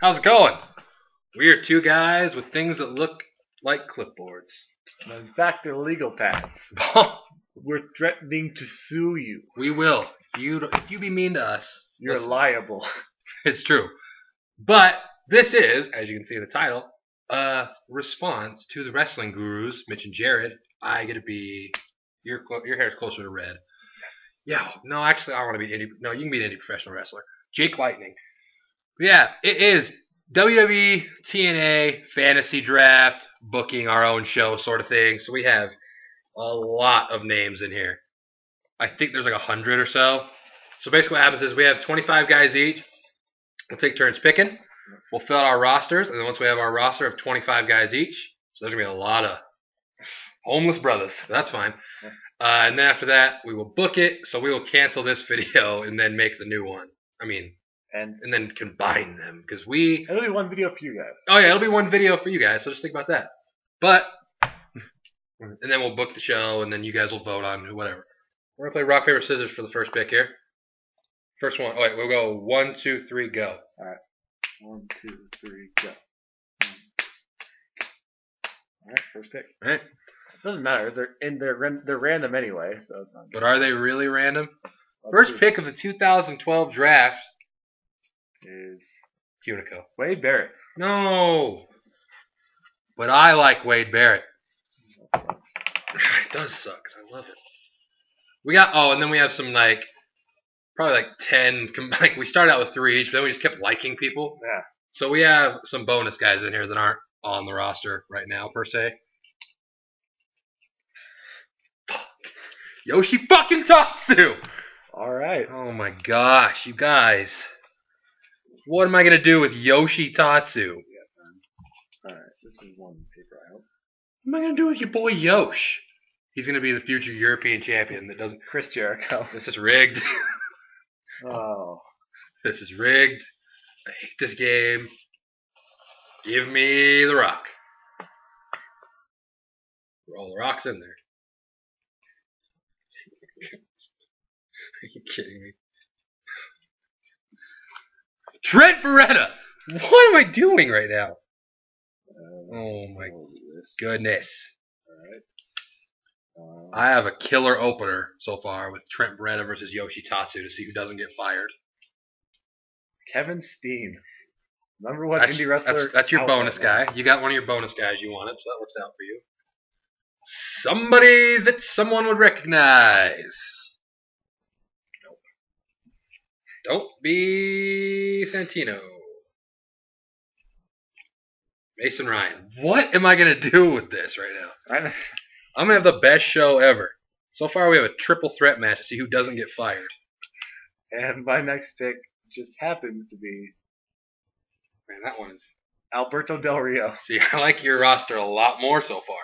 How's it going? We are two guys with things that look like clipboards. In fact, they're legal pads. We're threatening to sue you. We will. If you be mean to us, You're liable. It's true. But this is, as you can see in the title, a response to the wrestling gurus, Mitch and Jared. I get to be your hair's closer to red. Yes. Yeah. No, actually, I want to be any. No, you can be any professional wrestler. Jake Lightning. Yeah, it is WWE TNA fantasy draft booking our own show sort of thing. So we have a lot of names in here. I think there's like 100 or so. So basically what happens is we have 25 guys each. We'll take turns picking. We'll fill out our rosters. And then once we have our roster of 25 guys each, so there's going to be a lot of homeless brothers. That's fine. And then after that, we will book it. So we will cancel this video and then make the new one. And then combine them. Because it'll be one video for you guys. Oh, yeah, it'll be one video for you guys. So just think about that. But, and then we'll book the show. And then you guys will vote on whatever. We're going to play rock, paper, scissors for the first pick here. First one. Oh, wait, we'll go 1, 2, 3, go. All right. 1, 2, 3, go. All right, first pick. All right. It doesn't matter. They're random anyway. So. It's not but are they really random? First pick of the 2012 draft is Unico. Wade Barrett. No. But I like Wade Barrett. That sucks. It does suck. I love it. We got, and then we have some probably 10, we started out with 3 each, but then we just kept liking people. Yeah. So we have some bonus guys in here that aren't on the roster right now, per se. Yoshi fucking Tatsu! Alright. Oh my gosh, you guys. What am I going to do with Yoshi Tatsu? Alright, this is one paper I hope. What am I going to do with your boy Yosh? He's going to be the future European champion that doesn't... Chris Jericho. This is rigged. Oh. This is rigged. I hate this game. Give me the rock. All the rocks in there. Are you kidding me? Trent Beretta! What am I doing right now? Oh my goodness. Alright. I have a killer opener so far with Trent Beretta versus Yoshi Tatsu to see who doesn't get fired. Kevin Steen. Number one indie wrestler. That's your bonus guy. You got one of your bonus guys you wanted, so that works out for you. Somebody that someone would recognize. Nope. Don't be Santino. Mason Ryan. What am I going to do with this right now? I'm going to have the best show ever. So far, we have a triple threat match to see who doesn't get fired. And my next pick just happens to be... Man, that one is... Alberto Del Rio. See, I like your roster a lot more so far.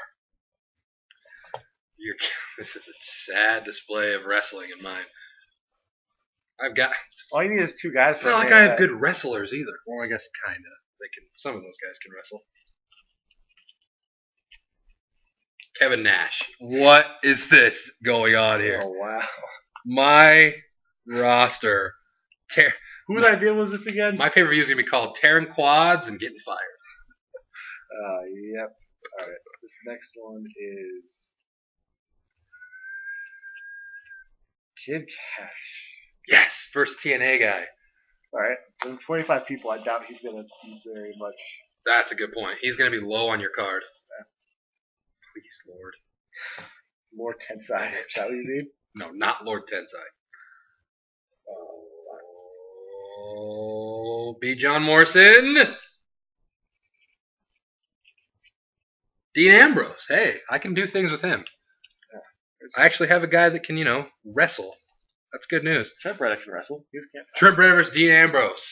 This is a sad display of wrestling in mine. I've got... All you need is 2 guys. It's not like I have good wrestlers either. Well, I guess kind of. Some of those guys can wrestle. Kevin Nash. What is this going on here? Oh, wow. My roster. Whose idea was this again? My pay-per-view is going to be called Tearing Quads and Getting Fired. Yep. Alright. This next one is... Kid Cash. Yes! First TNA guy. Alright. From 25 people, I doubt he's going to be very much... That's a good point. He's going to be low on your card. Please, Lord. Lord Tensai. Is that what you mean? No, not Lord Tensai. Oh, B. John Morrison. Dean Ambrose. Hey, I can do things with him. I actually have a guy that can, wrestle. That's good news. Trent Beretta can wrestle. Trent Beretta versus Dean Ambrose.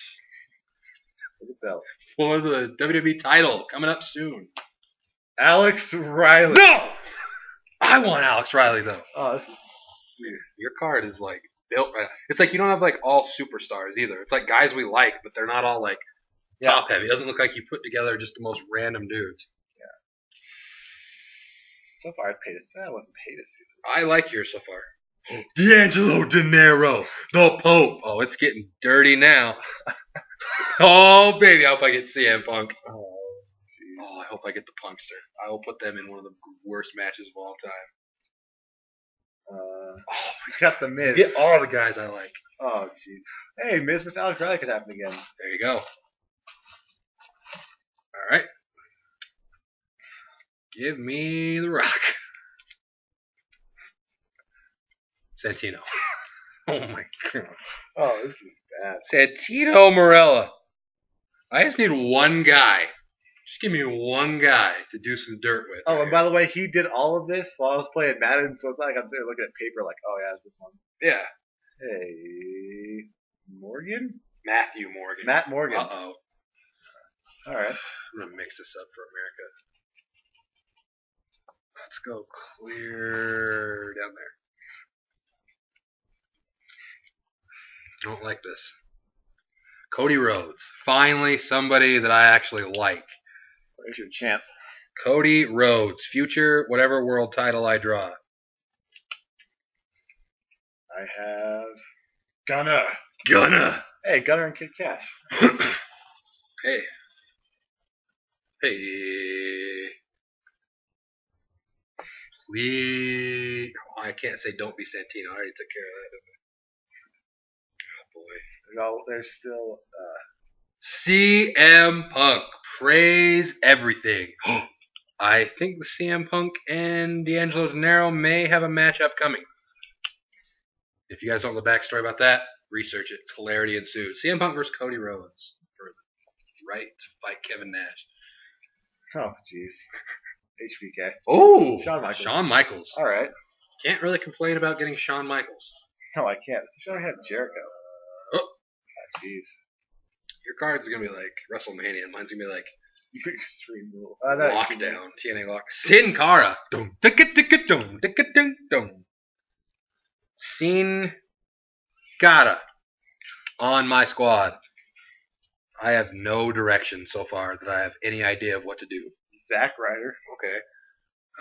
For the belt. For the WWE title coming up soon. Alex Riley. No! I want Alex Riley, though. Oh, this is... Dude, your card is, built right. It's like you don't have, all superstars, either. It's like guys we like, but they're not all, top-heavy. It doesn't look like you put together just the most random dudes. Yeah. So far, I wouldn't pay to see this. I like yours so far. D'Angelo De Niro, the Pope. Oh, it's getting dirty now. Oh, baby, I hope I get CM Punk. Oh, Oh, I hope I get the Punkster. I will put them in one of the worst matches of all time. we got the Miz. Get all the guys I like. Oh, jeez. Hey, Miz vs. Alex Riley could happen again. There you go. All right. Give me the Rock. Santino. Oh my god. Oh, this is bad. Santino Marella. I just need one guy. Just give me one guy to do some dirt with. Oh, and by the way, he did all of this while I was playing Madden, so it's not like I'm sitting looking at paper like, oh yeah, it's this one. Yeah. Hey, Morgan? Matthew Morgan. Matt Morgan. Uh-oh. All right. I'm going to mix this up for America. Let's go clear down there. I don't like this. Cody Rhodes. Finally, somebody that I actually like. Where's your champ? Cody Rhodes. Future whatever world title I draw. I have Gunner. Gunner. Hey, Gunner and Kid Cash. Hey. Hey. Please. Oh, I can't say don't be Santino. I already took care of that. Oh boy. No, there's still. CM Punk. Praise everything. I think the CM Punk and D'Angelo Dinero may have a match upcoming. If you guys don't know the backstory about that, research it. Hilarity ensued. CM Punk versus Cody Rhodes for the right to fight Kevin Nash. Oh, jeez. HBK. Oh, Shawn Michaels. Shawn Michaels. All right. Can't really complain about getting Shawn Michaels. No, I can't. Should I have Jericho? Oh, jeez. your card's gonna be like WrestleMania. Mine's gonna be like Extreme Rule. Lockdown. TNA Lock. Sin Cara. Dum ticka ticka dum ticka dum dum. Sin Cara on my squad. I have no direction so far that I have any idea of what to do. Zack Ryder. Okay.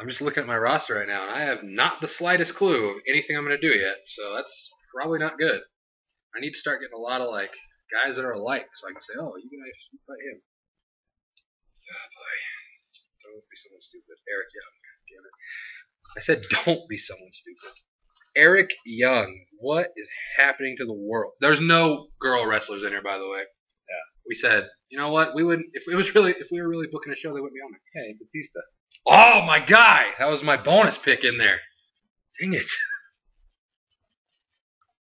I'm just looking at my roster right now, and I have not the slightest clue of anything I'm going to do yet, so that's probably not good. I need to start getting a lot of, like, guys that are alike, so I can say, oh, you guys fight him. Oh, boy. Don't be someone stupid. Eric Young. Damn it. I said don't be someone stupid. Eric Young. What is happening to the world? There's no girl wrestlers in here, by the way. Yeah. We said, you know what? We wouldn't if we were really booking a show, they wouldn't be on there. Hey, Batista. Oh my guy! That was my bonus pick in there. Dang it.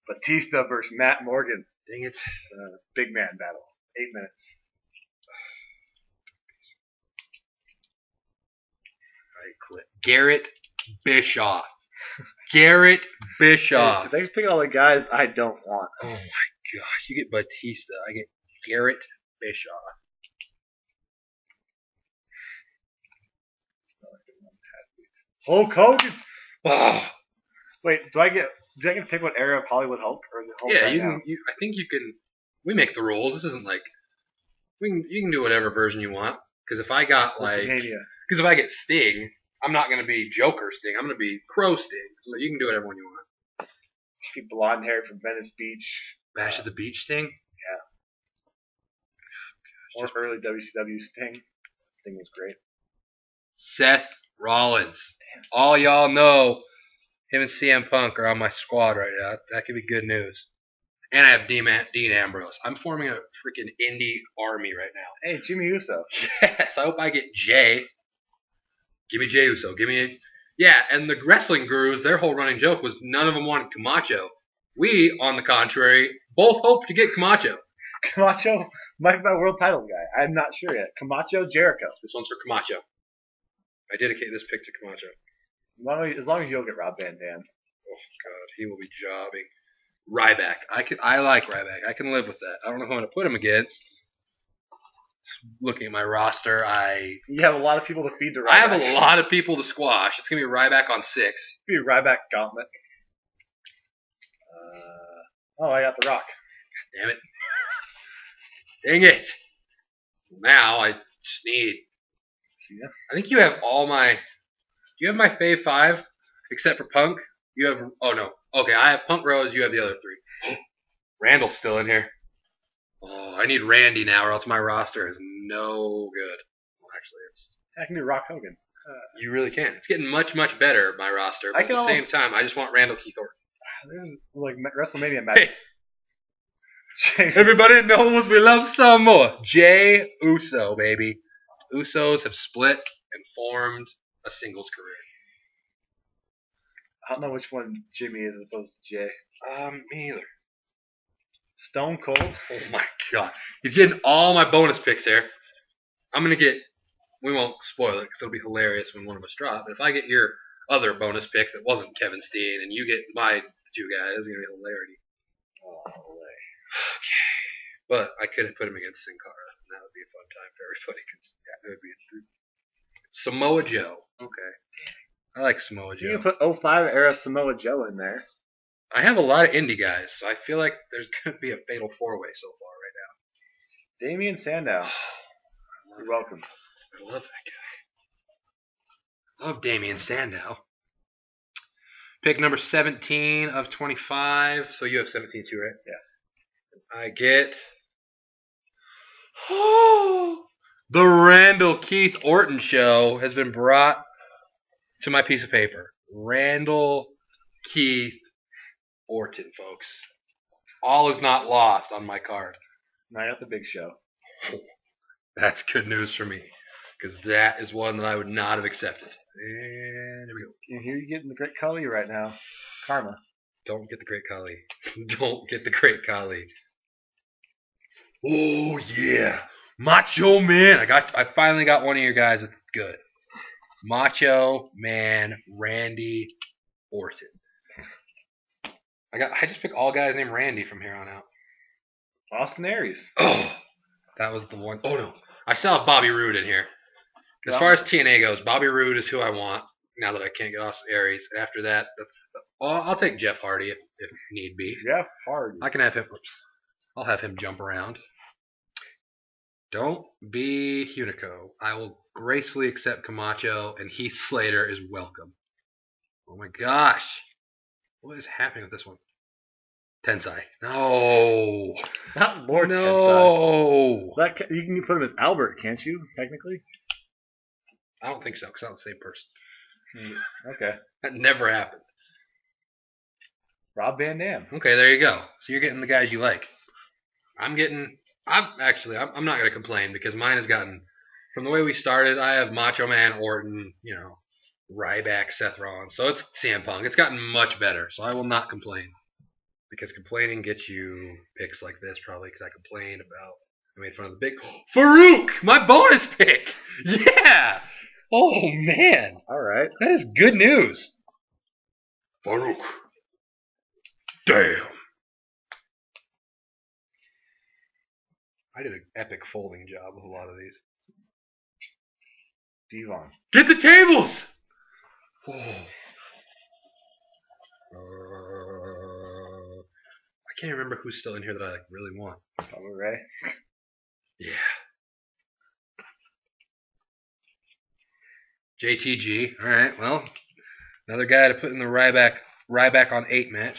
Batista versus Matt Morgan. Dang it. Big man battle. 8 minutes. I quit. Garrett Bischoff. Garrett Bischoff. Hey, thanks for picking all the guys I don't want. Oh my gosh. You get Batista. I get Garrett Bischoff. Hulk Hogan. Oh. Wait, do I get to pick what era of Hollywood Hulk, or is it Hulk? Yeah, right you now? can. I think you can. We make the rules. This isn't like you can do whatever version you want. Because if I got because if I get Sting, I'm not gonna be Joker Sting. I'm gonna be Crow Sting. So you can do whatever one you want. Be blonde hair from Venice Beach. Bash at the Beach Sting. Yeah. Or early WCW Sting. Sting was great. Seth Rollins. All y'all know him and CM Punk are on my squad right now. That could be good news. And I have Dean Ambrose. I'm forming a freaking indie army right now. Hey, Jimmy Uso. Yes, I hope I get Jay. Give me Jey Uso. Yeah, and the wrestling gurus, their whole running joke was none of them wanted Camacho. We, on the contrary, both hope to get Camacho. Camacho might be my world title guy. I'm not sure yet. Camacho, Jericho. This one's for Camacho. I dedicate this pick to Camacho. As long as you don't get Rob Van Dam. Oh God, he will be jobbing. Ryback. I like Ryback. I can live with that. I don't know who I'm going to put him against. Looking at my roster, you have a lot of people to feed to Ryback. I have a lot of people to squash. It's going to be Ryback on 6. Be Ryback Gauntlet. I got The Rock. Damn it. Dang it. Now I just need. I think you have all my. Do you have my fave 5? Except for Punk? You have. Oh no. Okay, I have Punk Rose. You have the other 3. Randall's still in here. Oh, I need Randy now, or else my roster is no good. Well, actually, I can do Rock Hogan. you really can. It's getting much, much better, my roster. But I can at the same almost- time, I just want Randall Keith Orton. There's like WrestleMania match. Hey, everybody knows we love some more. Jay Uso, baby. Usos have split and formed a singles career. I don't know which one Jimmy is as opposed to Jay. Me either. Stone Cold. Oh my god. He's getting all my bonus picks here. I'm going to get, we won't spoil it because it'll be hilarious when one of us drop. But if I get your other bonus pick that wasn't Kevin Steen and you get my two guys, it's going to be hilarity. Oh, way. But I could have put him against Sin Cara. And that would be a fun time for everybody. Cause, yeah, it would be Samoa Joe. Okay. I like Samoa You Joe. can put 05 era Samoa Joe in there. I have a lot of indie guys, so I feel like there's going to be a fatal four-way so far right now. Damian Sandow. You're welcome. I love that guy. I love Damian Sandow. Pick number 17 of 25. So you have 17 too, right? Yes. I get the Randall Keith Orton show has been brought to my piece of paper. Randall Keith Orton, folks. All is not lost on my card. Night at the Big Show. That's good news for me, because that is one that I would not have accepted. And here we go. You hear you getting the Great Khali right now. Karma. Don't get the Great Khali. Don't get the Great Khali. Oh yeah, Macho Man. I finally got one of your guys that's good. Macho Man Randy Orton. I just pick all guys named Randy from here on out. Austin Aries. Oh, that was the one. Oh no, I still have Bobby Roode in here. As Yeah. far as TNA goes, Bobby Roode is who I want. Now that I can't get Austin Aries, and after that, I'll take Jeff Hardy if need be. Jeff Hardy. I can have him. I'll have him jump around. Don't be Hunico. I will gracefully accept Camacho, and Heath Slater is welcome. Oh my gosh. What is happening with this one? Tensai. No. Not more Tensai. No. You can put him as Albert, can't you? Technically. I don't think so, because I'm the same person. Okay. That never happened. Rob Van Dam. Okay, there you go. So you're getting the guys you like. I'm not going to complain because mine has gotten, from the way we started, I have Macho Man, Orton, Ryback, Seth Rollins. So it's CM Punk. It's gotten much better. So I will not complain. Because complaining gets you picks like this probably because I complained about, I made fun of the big, Farouk! My bonus pick! Yeah! Oh man! Alright. That is good news. Farouk. Damn. I did an epic folding job with a lot of these. Devon. Get the tables! Oh. I can't remember who's still in here that I really want. Bubba Ray. Yeah. JTG. Alright, well. Another guy to put in the Ryback on 8 match.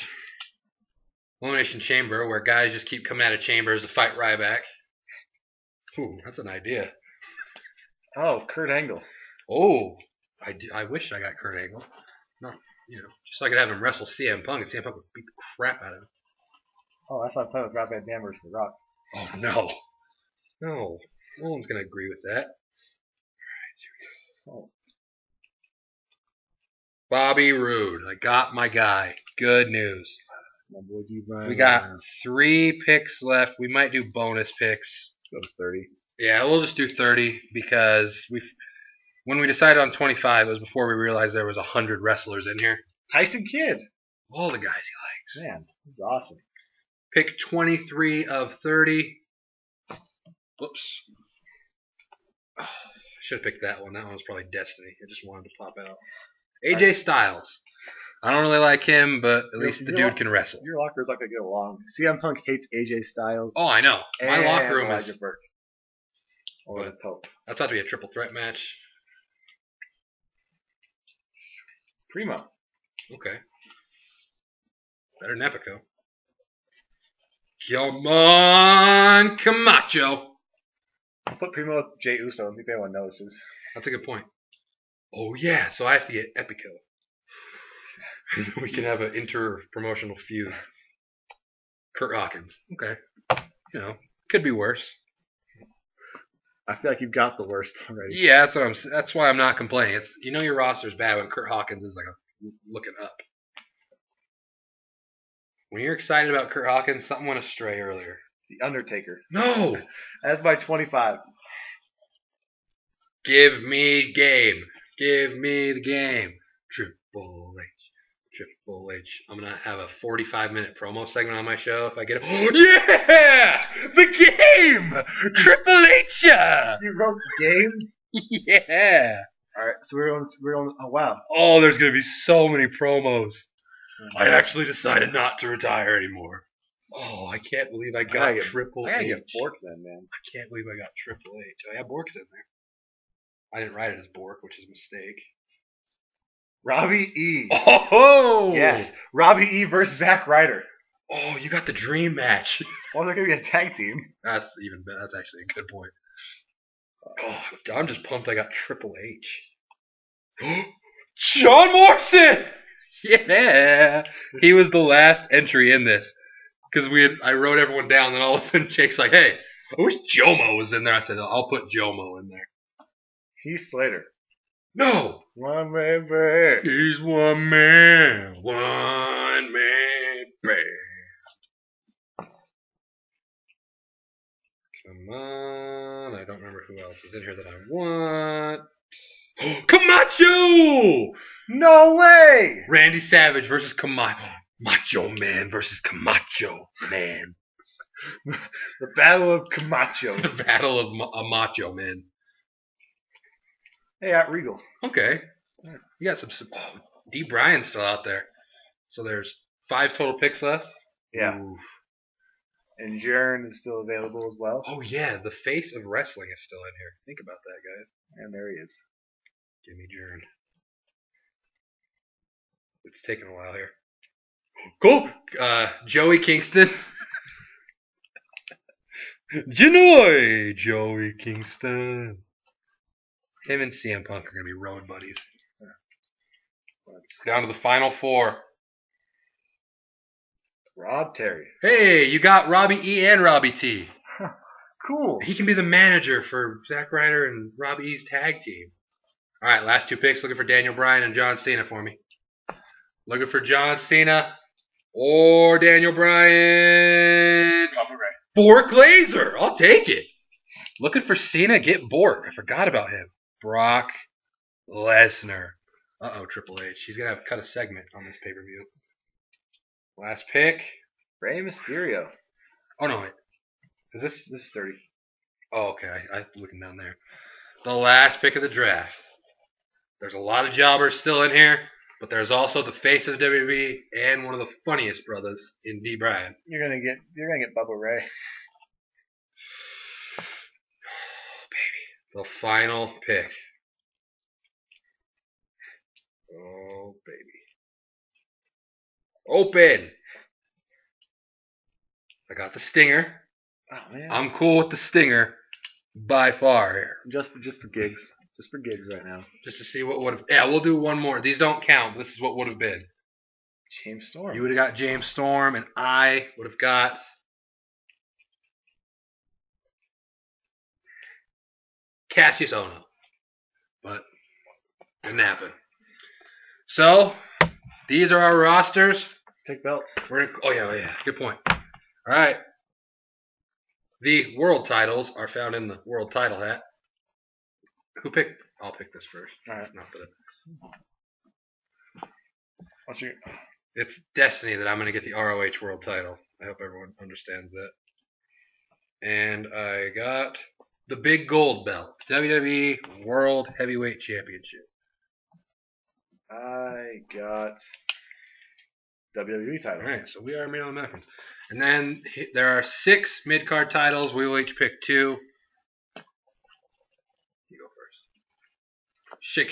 Elimination Chamber, where guys just keep coming out of chambers to fight Ryback. Ooh, that's an idea. Oh, Kurt Angle. Oh, I wish I got Kurt Angle. Not, just so I could have him wrestle CM Punk, and CM Punk would beat the crap out of him. Oh, that's why I'm playing with Rob Van Dam versus The Rock. Oh, no. No. No one's going to agree with that. Oh. Bobby Roode. I got my guy. Good news. My boy Devon. We got 3 picks left. We might do bonus picks. So 30. Yeah, we'll just do 30 because when we decided on 25, it was before we realized there was 100 wrestlers in here. Tyson Kidd. All the guys he likes. Man, this is awesome. Pick 23 of 30. Whoops. Oh, should have picked that one. That one was probably Destiny. I just wanted to pop out. AJ Styles. I don't really like him, but at least the dude can wrestle. Your locker is not going to get along. CM Punk hates AJ Styles. Oh, I know. My and locker room Elijah is... Burke. Or the Pope. That's about to be a triple threat match. Primo. Okay. Better than Epico. Come on, Camacho. I'll put Primo with Jey Uso and see if anyone notices. That's a good point. Oh, yeah, so I have to get Epico. We can have an inter-promotional feud. Kurt Hawkins. Okay. You know, could be worse. I feel like you've got the worst already. Yeah, that's why I'm not complaining. It's your roster's bad when Kurt Hawkins is like looking up. When you're excited about Kurt Hawkins, something went astray earlier. The Undertaker. No! That's my 25. Give me game. Give me the game. Triple H. Triple H. I'm going to have a 45-minute promo segment on my show if I get it. Oh, yeah! The game! Triple H! You wrote the game? Yeah! Alright, so we're on. Oh, wow. Oh, there's going to be so many promos. I actually decided not to retire anymore. Oh, I can't believe I got Triple H. I gotta get Bork then, man. I can't believe I got Triple H. Oh, yeah, Bork's in there. I didn't write it as Bork, which is a mistake. Robbie E. Oh! Yes, Robbie E versus Zack Ryder. Oh, you got the dream match. Well, they're gonna be a tag team. That's even better. That's actually a good point. Oh, I'm just pumped I got Triple H. John Morrison! Yeah! He was the last entry in this. Because I wrote everyone down, and all of a sudden Jake's like, hey, I wish Jomo was in there. I said, I'll put Jomo in there. Heath Slater. No! One man band. He's one man. One man band. Come on. I don't remember who else is in here that I want. Camacho! No way! Randy Savage versus Camacho. Macho Man versus Camacho Man. The Battle of Camacho. The Battle of Macho Man. Hey, at Regal. Okay. You got some. Oh, D. Bryan's still out there. So there's 5 total picks left. Yeah. Oof. And Jern is still available as well. Oh, yeah. The face of wrestling is still in here. Think about that, guys. And there he is. Give me Jern. It's taking a while here. Cool. Joey Kingston. Genoy Joey Kingston. Him and CM Punk are going to be road buddies. Down to the final 4. Rob Terry. Hey, you got Robbie E and Robbie T. Cool. He can be the manager for Zack Ryder and Robbie E's tag team. All right, last 2 picks. Looking for Daniel Bryan and John Cena for me. Looking for John Cena or Daniel Bryan. Bork Laser. I'll take it. Looking for Cena. Get Bork. I forgot about him. Brock Lesnar. Uh-oh, Triple H. He's going to have to cut a segment on this pay-per-view. Last pick. Rey Mysterio. Oh, no, wait. Is this? This is 30. Oh, okay. I'm looking down there. The last pick of the draft. There's a lot of jobbers still in here, but there's also the face of the WWE and one of the funniest brothers in D. Bryan. You're gonna get Bubba Ray. Oh, baby. The final pick. Oh, baby. Open. I got the Stinger. Oh man. I'm cool with the Stinger by far here. Just for gigs. Just for gigs right now. Just to see what would have. Yeah, we'll do one more. These don't count. This is what would have been. James Storm. You would have got James Storm, and I would have got Cassius Ohno. But didn't happen. So these are our rosters. Pick belts. Oh yeah. Good point. All right. The world titles are found in the world title hat. Who picked? I'll pick this first. All right. Not that What's your? it's destiny that I'm going to get the ROH world title. I hope everyone understands that. And I got the big gold belt, WWE World Heavyweight Championship. I got WWE title. All right, so we are made on Americans. And then there are 6 mid-card titles. We will each pick 2. You go first. Shake.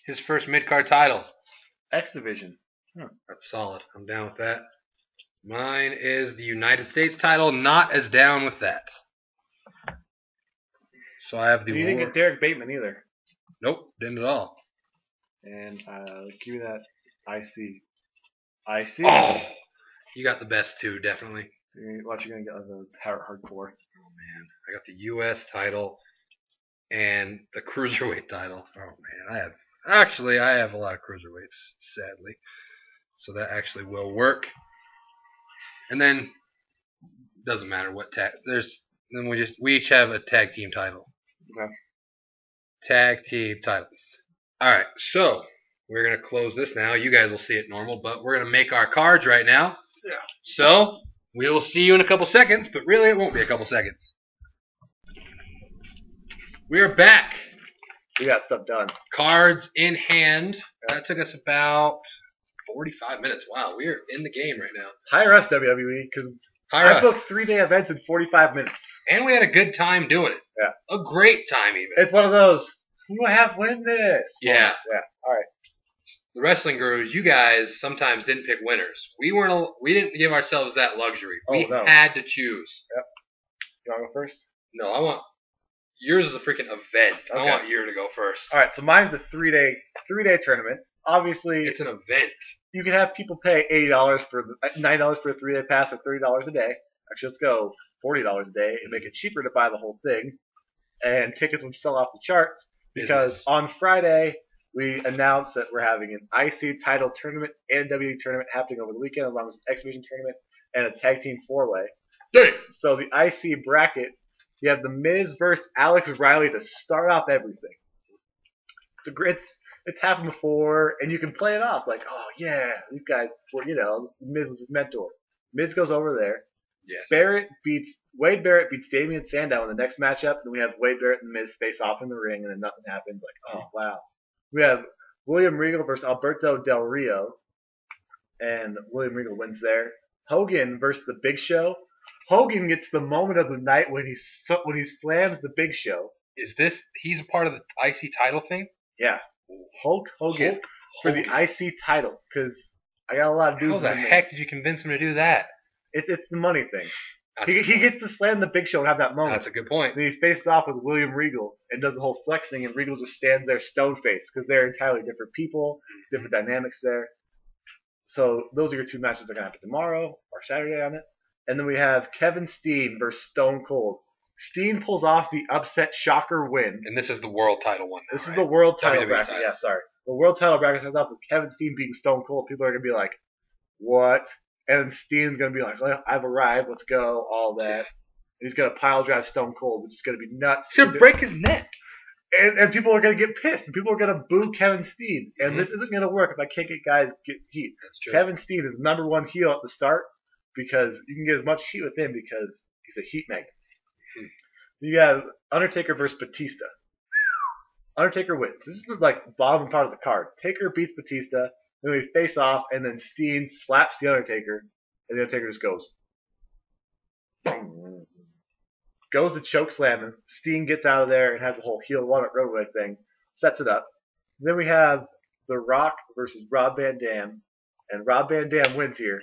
His first mid-card title. X Division. That's solid. I'm down with that. Mine is the United States title. Not as down with that. So I have the. You didn't get Derek Bateman either. Nope, didn't at all. And give me that IC. IC. Oh, you got the best two, definitely. What you're gonna get the hardcore. Oh man, I got the U.S. title and the cruiserweight title. Oh man, I have a lot of cruiserweights, sadly. So that actually will work. And then doesn't matter what tag. Then we each have a tag team title. Okay. Tag team title. All right, so we're gonna close this now. You guys will see it normal, but we're gonna make our cards right now. Yeah. So we will see you in a couple seconds, but really it won't be a couple seconds. We are back. We got stuff done. Cards in hand. That took us about 45 minutes. Wow, we are in the game right now. Hire us, WWE, because I booked 3-day events in 45 minutes. And we had a good time doing it. Yeah. A great time, even. It's one of those, who do I have win this? Yeah. Yeah. All right. The Wrestling Gurus, you guys sometimes didn't pick winners. We didn't give ourselves that luxury. We had to choose. Yep. You want to go first? No, yours is a freaking event. Okay. I want you to go first. All right, so mine's a 3-day tournament. Obviously, it's an event. You can have people pay $80 for $9 for a 3-day pass, or $30 a day. Actually, let's go $40 a day and make it cheaper to buy the whole thing. And tickets would sell off the charts because on Friday we announced that we're having an IC title tournament and WWE tournament happening over the weekend, along with an exhibition tournament and a tag team 4-way. So the IC bracket, you have The Miz versus Alex Riley to start off everything. It's happened before, and you can play it off like, oh yeah, these guys were, Miz was his mentor. Miz goes over there. Yes. Wade Barrett beats Damian Sandow in the next matchup. Then we have Wade Barrett and Miz face off in the ring, and then nothing happens. Like, oh wow. We have William Regal versus Alberto Del Rio, and William Regal wins there. Hogan versus the Big Show. Hogan gets the moment of the night when he slams the Big Show. He's a part of the IC title thing? Yeah. Hulk Hogan for the IC title, because I got a lot of dudes. How the heck did you convince him to do that? It's the money thing. He gets to slam the Big Show and have that moment. That's a good point. Then he faces off with William Regal and does the whole flexing, and Regal just stands there stone-faced because they're entirely different people, different dynamics there. So those are your two matches that are going to happen tomorrow or Saturday on it. And then we have Kevin Steen versus Stone Cold. Steen pulls off the upset shocker win. And this is the world title one now, This is the world title WWE bracket. title. Yeah, sorry. The world title bracket starts off with Kevin Steen beating Stone Cold. People are going to be like, what? And Steen's going to be like, well, I've arrived. Let's go. All that. And he's going to pile drive Stone Cold, which is going to be nuts. He's going to break his neck. And people are going to get pissed. And people are going to boo Kevin Steen. And this isn't going to work if I can't get guys get heat. That's true. Kevin Steen is number one heel at the start because you can get as much heat with him because he's a heat magnet. You have Undertaker versus Batista. Undertaker wins. This is the bottom part of the card. Taker beats Batista, then we face off, and then Steen slaps the Undertaker, and the Undertaker just goes. Boom. Goes to choke slamming. Steen gets out of there and has the whole heel one at Roadway thing. Sets it up. Then we have The Rock versus Rob Van Dam, and Rob Van Dam wins here.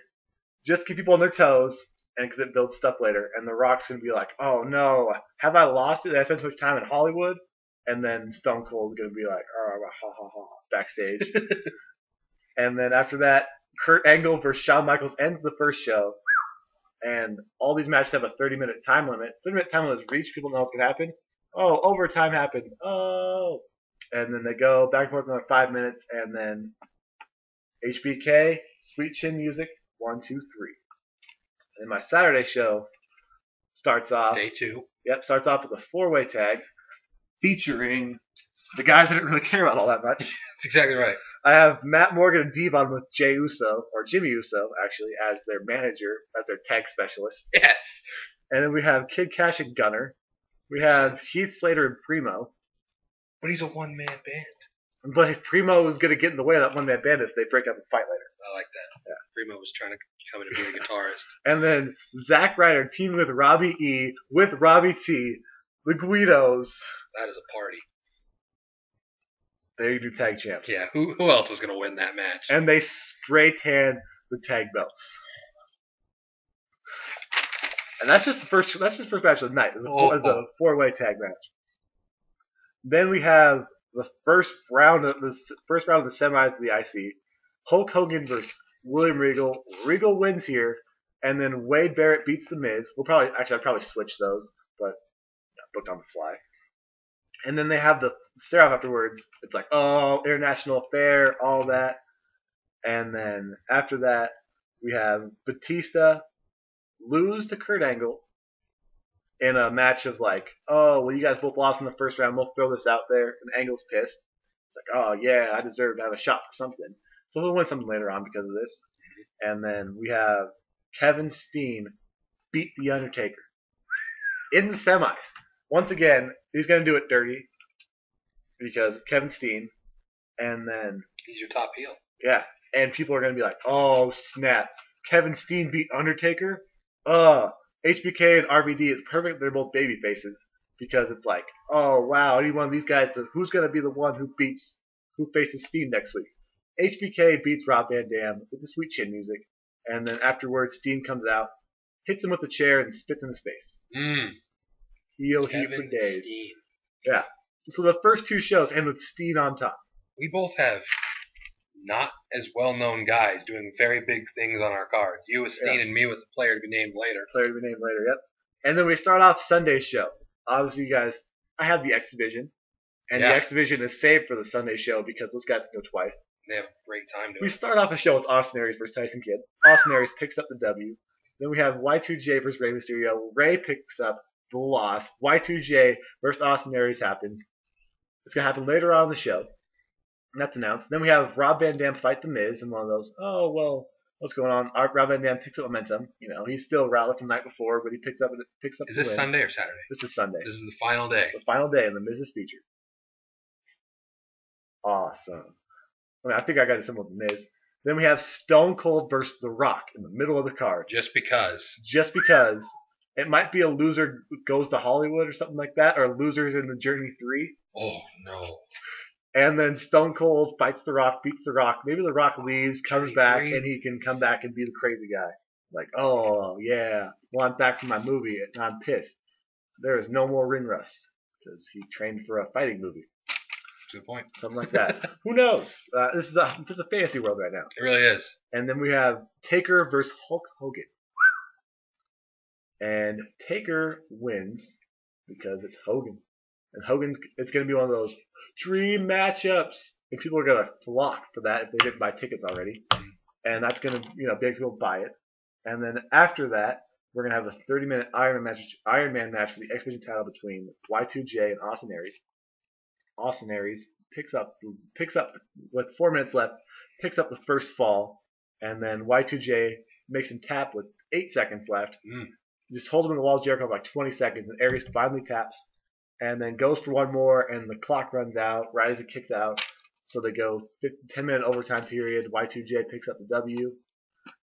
Just keep people on their toes. And because it builds stuff later, and The Rock's gonna be like, "Oh no, have I lost it? I spent so much time in Hollywood." And then Stone Cold's gonna be like, "Oh, ha ha ha," backstage. And then after that, Kurt Angle versus Shawn Michaels ends the first show. And all these matches have a 30-minute time limit. 30-minute time limit is reached. People know what's gonna happen. Oh, overtime happens. Oh, and then they go back and forth another 5 minutes, and then HBK, Sweet Chin Music, 1, 2, 3. And my Saturday show starts off. Day 2. Yep, starts off with a 4-way tag featuring the guys I didn't really care about all that much. That's exactly right. I have Matt Morgan and Devon with Jey Uso, or Jimmy Uso, actually, as their manager, as their tag specialist. Yes. And then we have Kid Cash and Gunner. We have Heath Slater and Primo. But he's a one-man band. But if Primo is going to get in the way of that one-man band, they break up and fight later. I like that. Yeah. Primo was trying to come in and be a guitarist. And then Zack Ryder teaming with Robbie E. with Robbie T. The Guidos. That is a party. They do tag champs. Yeah, who else was going to win that match? And they spray tan the tag belts. And that's just the first match of the night. It was a 4-way tag match. Then we have the first round of the semis of the IC. Hulk Hogan versus William Regal. Regal wins here, and then Wade Barrett beats The Miz. I'll probably switch those, but booked on the fly. And then they have the stare off afterwards. It's like, oh, international affair, all that. And then after that, we have Batista lose to Kurt Angle in a match of like, oh, well, you guys both lost in the first round. We'll throw this out there. And Angle's pissed. It's like, oh, yeah, I deserve to have a shot for something. So he'll win something later on because of this. And then we have Kevin Steen beat The Undertaker in the semis. Once again, he's going to do it dirty because it's Kevin Steen. And then he's your top heel. Yeah. And people are going to be like, oh, snap. Kevin Steen beat Undertaker? HBK and RVD is perfect. They're both baby faces because it's like, oh, wow, any one of these guys, who's going to be the one who faces Steen next week? HBK beats Rob Van Dam with the sweet chin music. And then afterwards, Steen comes out, hits him with a chair, and spits in his face. Heel heat for days. Steen. Yeah. So the first two shows end with Steen on top. We both have not as well-known guys doing very big things on our cards. You with Steen and me with a player to be named later. Yep. And then we start off Sunday's show. Obviously, you guys, I have the X Division. And the X Division is saved for the Sunday show because those guys can go twice. They have a great time doing it. We start off the show with Austin Aries versus Tyson Kidd. Austin Aries picks up the W. Then we have Y2J versus Rey Mysterio. Rey picks up the loss. Y2J versus Austin Aries happens. It's going to happen later on in the show. And that's announced. Then we have Rob Van Dam fight The Miz in one of those, oh, well, what's going on? Rob Van Dam picks up momentum. You know, he's still rallied from the night before, but he picks up Is this Sunday or Saturday? This is Sunday. This is the final day. The final day, and The Miz is featured. Awesome. I mean, I think I got it simple with The Miz. Then we have Stone Cold versus The Rock in the middle of the card. Just because. It might be a loser goes to Hollywood or something like that, or losers in the Journey 3. Oh, no. And then Stone Cold fights The Rock, beats The Rock. Maybe The Rock leaves, comes back, and he can come back and be the crazy guy. Like, oh, yeah, well, I'm back from my movie, and I'm pissed. There is no more ring rust, because he trained for a fighting movie. To the point. Something like that. Who knows? This is a fantasy world right now. It really is. And then we have Taker versus Hulk Hogan. And Taker wins because it's Hogan. And it's going to be one of those dream matchups. And people are going to flock for that if they didn't buy tickets already. And that's going to, big people buy it. And then after that, we're going to have a 30-minute Iron Man match for the X Division title between Y2J and Austin Aries. Austin Aries picks up with 4 minutes left, picks up the first fall, and then Y2J makes him tap with 8 seconds left. Just holds him in the wall of Jericho for like 20 seconds, and Aries finally taps, and then goes for one more, and the clock runs out right as it kicks out. So they go 10-minute overtime period. Y2J picks up the W,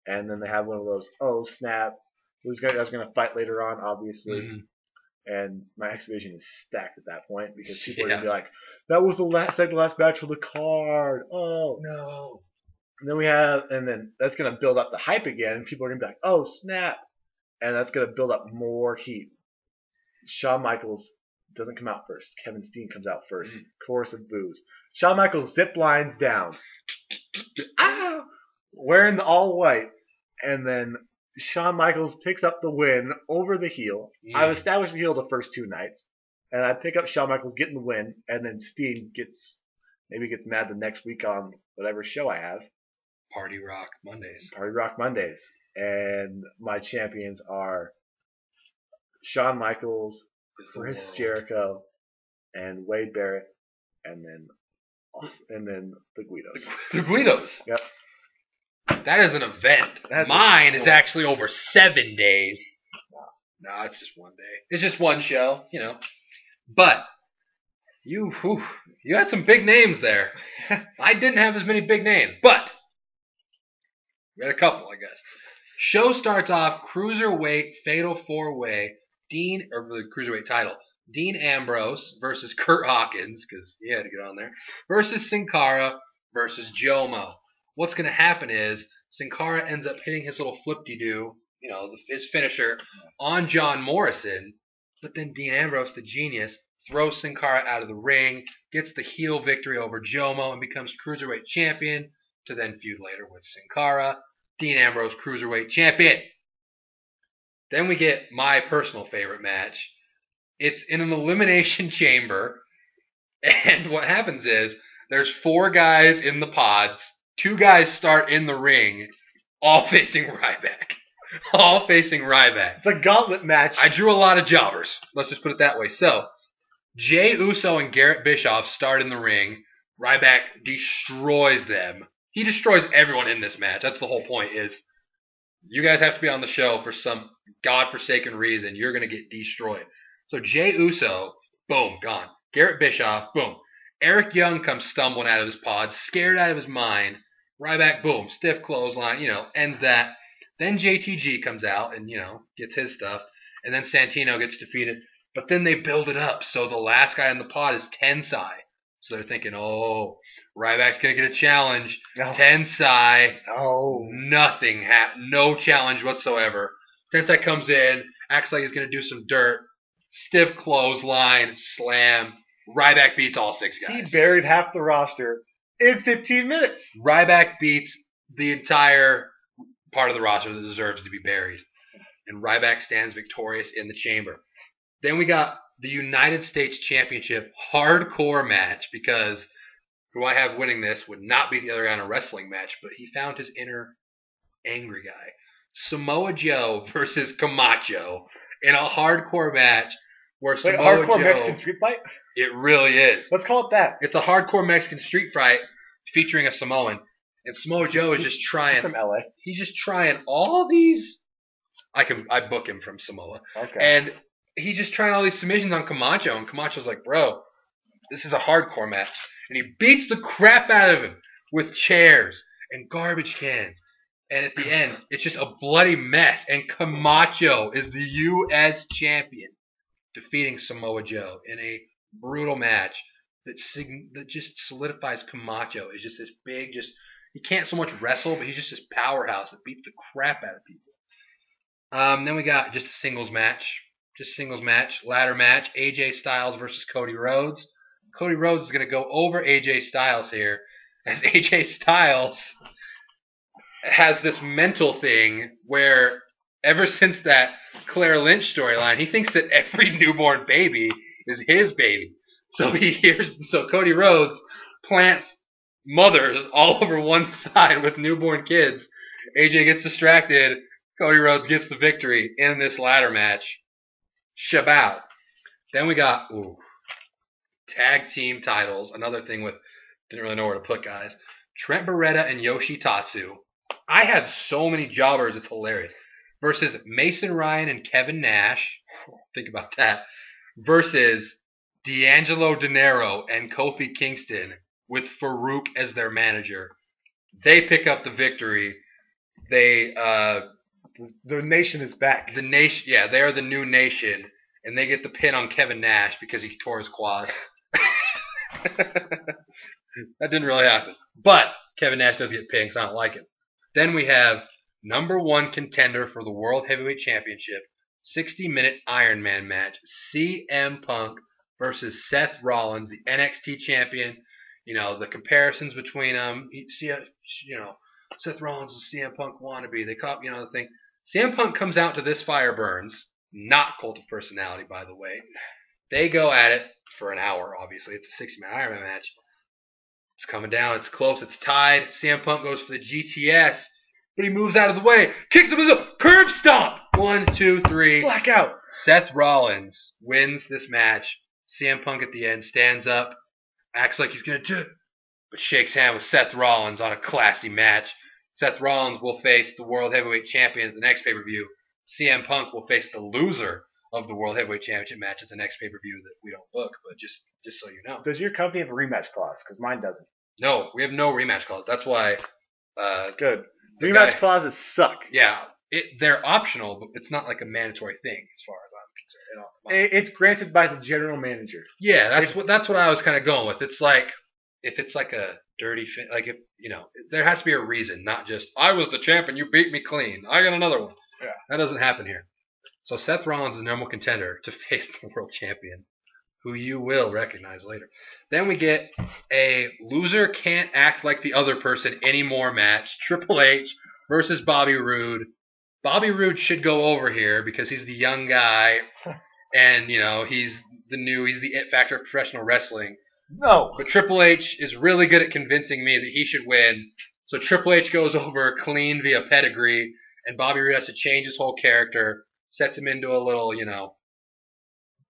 and then they have one of those, oh snap, those guys are going to fight later on, obviously. And my X Division is stacked at that point because people are going to be like, that was the second last match for the card. Oh no. And then that's going to build up the hype again, and people are going to be like, oh snap. And that's going to build up more heat. Shawn Michaels doesn't come out first. Kevin Steen comes out first. Chorus of boos. Shawn Michaels zip lines down. Wearing the all white. And then Shawn Michaels picks up the win over the heel. I've established the heel the first 2 nights. And I pick up Shawn Michaels getting the win. And then Steen gets mad the next week on whatever show I have. Party Rock Mondays. And my champions are Shawn Michaels, Chris Jericho, and Wade Barrett, and then the Guidos. The Guidos? Yep. That is an event. Mine is actually over 7 days. No, it's just 1 day. It's just one show, But you had some big names there. I didn't have as many big names, but we had a couple, I guess. Show starts off Cruiserweight Fatal 4-Way. For the Cruiserweight title. Dean Ambrose versus Kurt Hawkins, because he had to get on there, versus Sin Cara versus Jomo. What's going to happen is Sin Cara ends up hitting his little flip-de-doo, his finisher, on John Morrison, but then Dean Ambrose, the genius, throws Sin Cara out of the ring, gets the heel victory over Jomo, and becomes Cruiserweight Champion, to then feud later with Sin Cara. Dean Ambrose, Cruiserweight Champion. Then we get my personal favorite match. It's in an elimination chamber, and what happens is there's 4 guys in the pods. 2 guys start in the ring, all facing Ryback. All facing Ryback. It's a gauntlet match. I drew a lot of jobbers. Let's just put it that way. So, Jey Uso and Garrett Bischoff start in the ring. Ryback destroys them. He destroys everyone in this match. That's the whole point, is you guys have to be on the show for some godforsaken reason. You're going to get destroyed. So Jey Uso, boom, gone. Garrett Bischoff, boom. Eric Young comes stumbling out of his pod, scared out of his mind. Ryback, boom, stiff clothesline, ends that. Then JTG comes out and, gets his stuff. And then Santino gets defeated. But then they build it up. So the last guy in the pod is Tensai. So they're thinking, oh, Ryback's going to get a challenge. No. Tensai. No. Nothing. No challenge whatsoever. Tensai comes in, acts like he's going to do some dirt. Stiff clothesline, slam. Ryback beats all 6 guys. He buried half the roster in 15 minutes. Ryback beats the entire part of the roster that deserves to be buried. And Ryback stands victorious in the chamber. Then we got the United States Championship hardcore match, because who I have winning this would not be the other guy in a wrestling match, but he found his inner angry guy. Samoa Joe versus Camacho in a hardcore match where Samoa hardcore Joe... Mexican street fight? It really is. Let's call it that. It's a hardcore Mexican street fight featuring a Samoan. And Samoa Joe is just trying... He's from LA. He's just trying all these... I book him from Samoa. Okay. And he's just trying all these submissions on Camacho. And Camacho's like, bro, this is a hardcore match. And he beats the crap out of him with chairs and garbage cans. And at the end, it's just a bloody mess. And Camacho is the U.S. champion, defeating Samoa Joe in a brutal match that just solidifies Camacho as just this big, he can't so much wrestle, but he's just this powerhouse that beats the crap out of people. Then we got just a singles match. Ladder match. AJ Styles versus Cody Rhodes. Cody Rhodes is going to go over AJ Styles here, as AJ Styles has this mental thing where ever since that Claire Lynch storyline, he thinks that every newborn baby is his baby. So Cody Rhodes plants mothers all over one side with newborn kids. AJ gets distracted. Cody Rhodes gets the victory in this ladder match. Shabout. Then we got tag team titles. Another thing didn't really know where to put guys. Trent Beretta and Yoshitatsu. I have so many jobbers, it's hilarious. Versus Mason Ryan and Kevin Nash. Think about that. Versus D'Angelo Dinero and Kofi Kingston with Farouk as their manager. They pick up the victory. The nation is back. The nation, yeah, they are the new nation, and they get the pin on Kevin Nash because he tore his quad. That didn't really happen, but Kevin Nash does get pinned because I don't like him. Then we have number 1 contender for the World Heavyweight Championship, 60-minute Iron Man match: CM Punk versus Seth Rollins, the NXT champion. The comparisons between them. Seth Rollins and CM Punk wannabe. They caught, the thing. CM Punk comes out to This Fire Burns, not Cult of Personality, by the way. They go at it for an hour, obviously. It's a 60-minute Iron Man match. It's coming down. It's close. It's tied. CM Punk goes for the GTS, but he moves out of the way. Kicks him with a curb stomp. 1, 2, 3. Blackout. Seth Rollins wins this match. CM Punk at the end stands up, acts like he's going to do it, but shakes hand with Seth Rollins on a classy match. Seth Rollins will face the World Heavyweight Champion at the next pay-per-view. CM Punk will face the loser of the World Heavyweight Championship match at the next pay-per-view that we don't book, but just so you know. Does your company have a rematch clause? Because mine doesn't. No, we have no rematch clause. That's why... Good. Rematch clauses suck. Yeah. They're optional, but it's not like a mandatory thing as far as I'm concerned. It's granted by the general manager. Yeah, that's what I was kind of going with. It's like if it's like a dirty like if there has to be a reason, not just I was the champ and you beat me clean. I got another one. Yeah. That doesn't happen here. So Seth Rollins is the number one contender to face the world champion, who you will recognize later. Then we get a loser can't act like the other person anymore match. Triple H versus Bobby Roode. Bobby Roode should go over here because he's the young guy, and he's the it factor of professional wrestling. No. But Triple H is really good at convincing me that he should win. So Triple H goes over clean via pedigree, and Bobby Roode has to change his whole character, sets him into a little,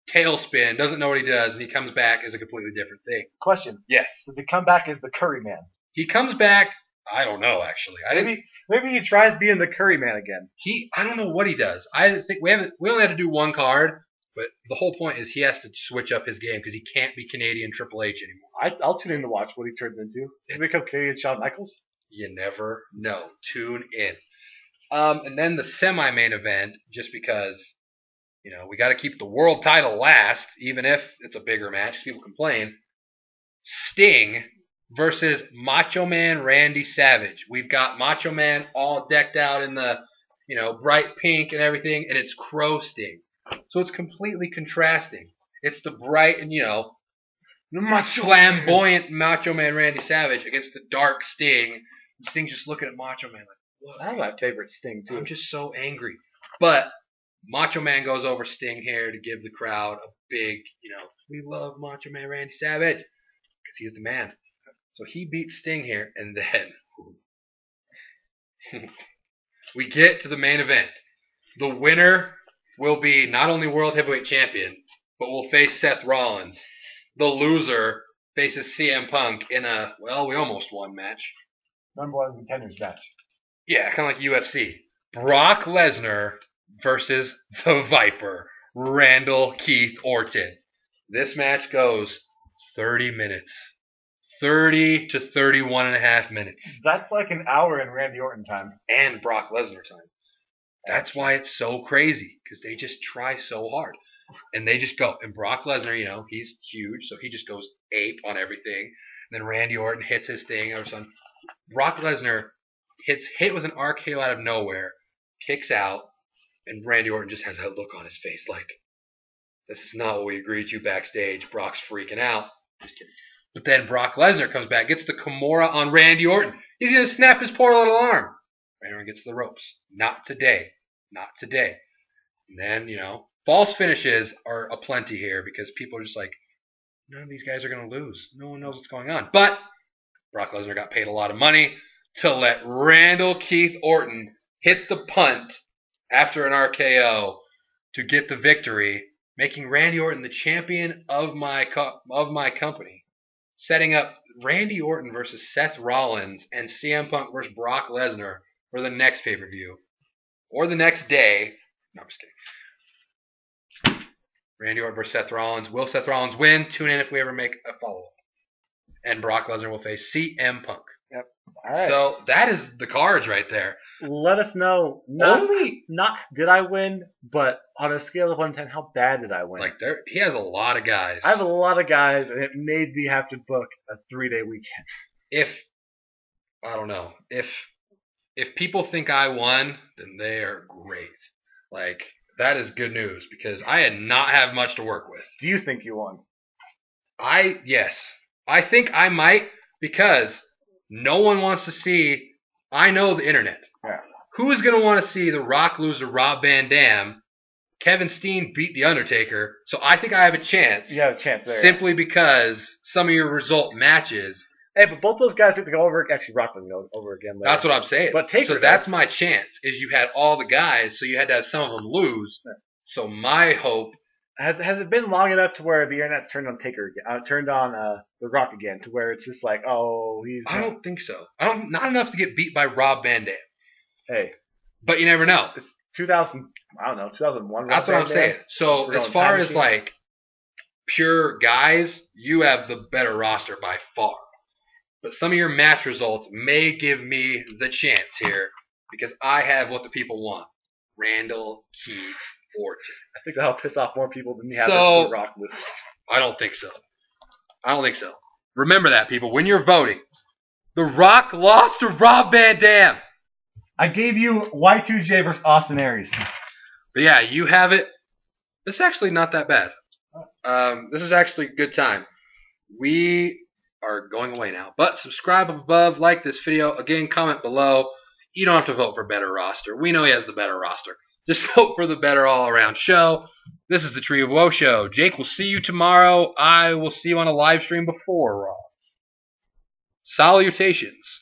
tailspin, doesn't know what he does, and he comes back as a completely different thing. Question. Yes. Does he come back as the Curry Man? He comes back, I don't know actually. Maybe he tries being the Curry Man again. I don't know what he does. I think we only had to do one card, but the whole point is he has to switch up his game because he can't be Canadian Triple H anymore. I'll tune in to watch what he turns into. Does he become Canadian Shawn Michaels? You never know. Tune in. And then the semi-main event, just because, we got to keep the world title last, even if it's a bigger match. People complain. Sting versus Macho Man Randy Savage. We've got Macho Man all decked out in the, bright pink and everything, and it's Crow Sting. So it's completely contrasting. It's the bright and, the flamboyant Macho Man Randy Savage against the dark Sting. And Sting's just looking at Macho Man like, what? That's my favorite Sting, too. I'm just so angry. But Macho Man goes over Sting here to give the crowd a big, we love Macho Man Randy Savage because he's the man. So he beats Sting here, and then we get to the main event. The winner will be not only World Heavyweight Champion, but will face Seth Rollins. The loser faces CM Punk in a, we almost won match. Number one contenders match. Yeah, kind of like UFC. Brock Lesnar versus the Viper, Randall Keith Orton. This match goes 30 minutes. 30 to 31 and a half minutes. That's like an hour in Randy Orton time. And Brock Lesnar time. That's why it's so crazy, because they just try so hard. And they just go. And Brock Lesnar, he's huge, so he just goes ape on everything. And then Randy Orton hits his thing. Or something. Brock Lesnar hit with an RKO out of nowhere, kicks out, and Randy Orton just has that look on his face like, this is not what we agreed to backstage. Brock's freaking out. Just kidding. But then Brock Lesnar comes back, gets the Kimura on Randy Orton. He's going to snap his poor little arm. Randy Orton gets the ropes. Not today. Not today. And then, false finishes are aplenty here because people are just like, none of these guys are going to lose. No one knows what's going on. But Brock Lesnar got paid a lot of money to let Randall Keith Orton hit the punt after an RKO to get the victory, making Randy Orton the champion of my company, setting up Randy Orton versus Seth Rollins and CM Punk versus Brock Lesnar for the next pay-per-view or the next day. No, I'm just kidding. Randy Orton versus Seth Rollins. Will Seth Rollins win? Tune in if we ever make a follow-up. And Brock Lesnar will face CM Punk. Yep. All right. So that is the cards right there. Let us know. Not did I win, but on a scale of 1 to 10, how bad did I win? Like he has a lot of guys. I have a lot of guys, and it made me have to book a 3-day weekend. I don't know. If people think I won, then they are great. Like, that is good news because I had not have much to work with. Do you think you won? Yes. I think I might because no one wants to see. I know the internet. Yeah. Who is going to want to see The Rock lose to Rob Van Dam? Kevin Steen beat The Undertaker, so I think I have a chance. You have a chance there. Simply because some of your result matches. Hey, but both those guys get to go over. Actually, Rock doesn't go over again later. That's what I'm saying. But Taker that's my chance. Is you had all the guys, so you had to have some of them lose. Yeah. So my hope. Has it been long enough to where the internet's turned on Taker again? Turned on The Rock again, to where it's just like, oh, he's. I don't think so. Not enough to get beat by Rob Van Dam. Hey, but you never know. It's 2000. I don't know, 2001. That's what I'm saying. So as far as like pure guys, you have the better roster by far. But some of your match results may give me the chance here because I have what the people want. Randall Keith Orton. I think that'll piss off more people than having So- The Rock lose. I don't think so. I don't think so. Remember that, people. When you're voting, The Rock lost to Rob Van Dam. I gave you Y2J versus Austin Aries. But yeah, you have it. This is actually not that bad. This is actually a good time. We are going away now. But subscribe above, like this video. Again, comment below. You don't have to vote for better roster. We know he has the better roster. Just vote for the better all-around show. This is the Tree of Woe show. Jake will see you tomorrow. I will see you on a live stream before Raw. Salutations.